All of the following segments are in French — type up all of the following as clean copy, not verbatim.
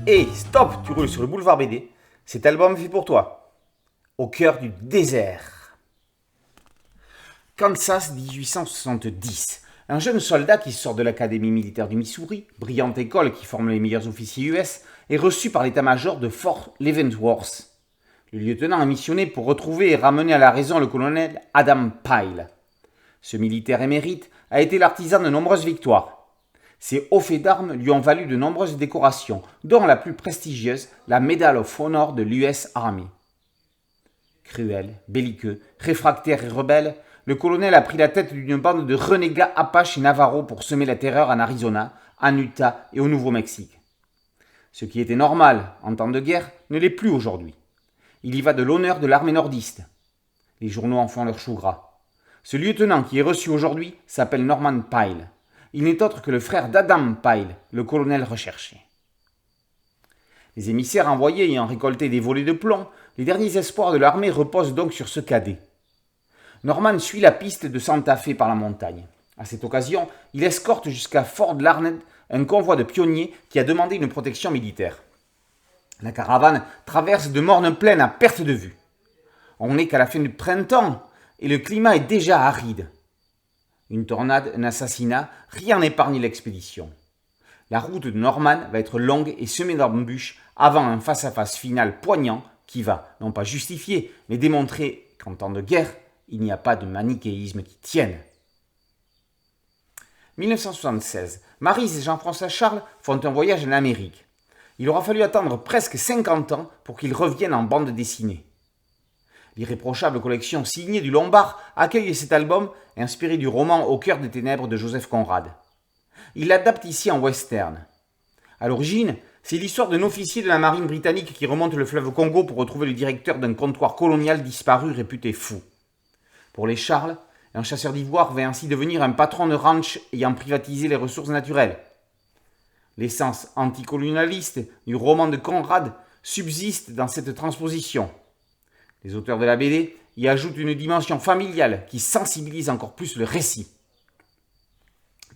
Hey, stop, tu roules sur le boulevard BD. Cet album est fait pour toi. Au cœur du désert. Kansas 1870. Un jeune soldat qui sort de l'académie militaire du Missouri, brillante école qui forme les meilleurs officiers US, est reçu par l'état-major de Fort Leavenworth. Le lieutenant est missionné pour retrouver et ramener à la raison le colonel Adam Pyle. Ce militaire émérite a été l'artisan de nombreuses victoires. Ses hauts faits d'armes lui ont valu de nombreuses décorations, dont la plus prestigieuse, la Medal of Honor de l'US Army. Cruel, belliqueux, réfractaire et rebelle, le colonel a pris la tête d'une bande de renégats Apaches et Navajo pour semer la terreur en Arizona, en Utah et au Nouveau-Mexique. Ce qui était normal en temps de guerre ne l'est plus aujourd'hui. Il y va de l'honneur de l'armée nordiste. Les journaux en font leur chou gras. Ce lieutenant qui est reçu aujourd'hui s'appelle Norman Pyle. Il n'est autre que le frère d'Adam Pyle, le colonel recherché. Les émissaires envoyés ayant récolté des volées de plomb, les derniers espoirs de l'armée reposent donc sur ce cadet. Norman suit la piste de Santa Fe par la montagne. À cette occasion, il escorte jusqu'à Fort Larned un convoi de pionniers qui a demandé une protection militaire. La caravane traverse de mornes plaines à perte de vue. On n'est qu'à la fin du printemps et le climat est déjà aride. Une tornade, un assassinat, rien n'épargne l'expédition. La route de Norman va être longue et semée d'embûches avant un face-à-face final poignant qui va, non pas justifier, mais démontrer qu'en temps de guerre, il n'y a pas de manichéisme qui tienne. 1976, Maryse et Jean-François Charles font un voyage en Amérique. Il aura fallu attendre presque 50 ans pour qu'ils reviennent en bande dessinée. L'irréprochable collection signée du Lombard accueille cet album inspiré du roman Au cœur des ténèbres de Joseph Conrad. Il l'adapte ici en western. À l'origine, c'est l'histoire d'un officier de la marine britannique qui remonte le fleuve Congo pour retrouver le directeur d'un comptoir colonial disparu réputé fou. Pour les Charles, un chasseur d'ivoire va ainsi devenir un patron de ranch ayant privatisé les ressources naturelles. L'essence anticolonialiste du roman de Conrad subsiste dans cette transposition. Les auteurs de la BD y ajoutent une dimension familiale qui sensibilise encore plus le récit.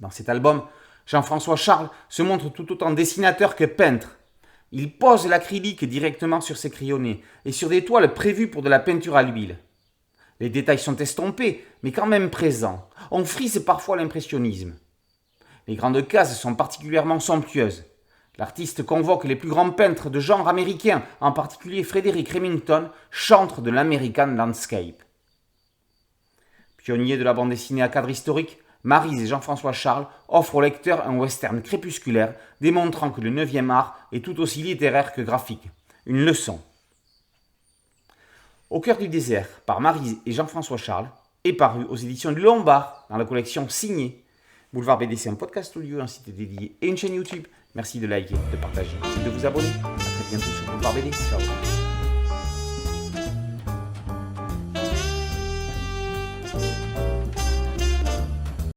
Dans cet album, Jean-François Charles se montre tout autant dessinateur que peintre. Il pose l'acrylique directement sur ses crayonnés et sur des toiles prévues pour de la peinture à l'huile. Les détails sont estompés, mais quand même présents. On frise parfois l'impressionnisme. Les grandes cases sont particulièrement somptueuses. L'artiste convoque les plus grands peintres de genre américain, en particulier Frederick Remington, chantre de l'American Landscape. Pionniers de la bande dessinée à cadre historique, Maryse et Jean-François Charles offrent au lecteur un western crépusculaire, démontrant que le 9e art est tout aussi littéraire que graphique. Une leçon. Au cœur du désert, par Maryse et Jean-François Charles, est paru aux éditions du Lombard, dans la collection Signée. Boulevard BD, c'est un podcast audio, un site dédié et une chaîne YouTube. Merci de liker, de partager et de vous abonner. A très bientôt sur Boulevard BD. Ciao.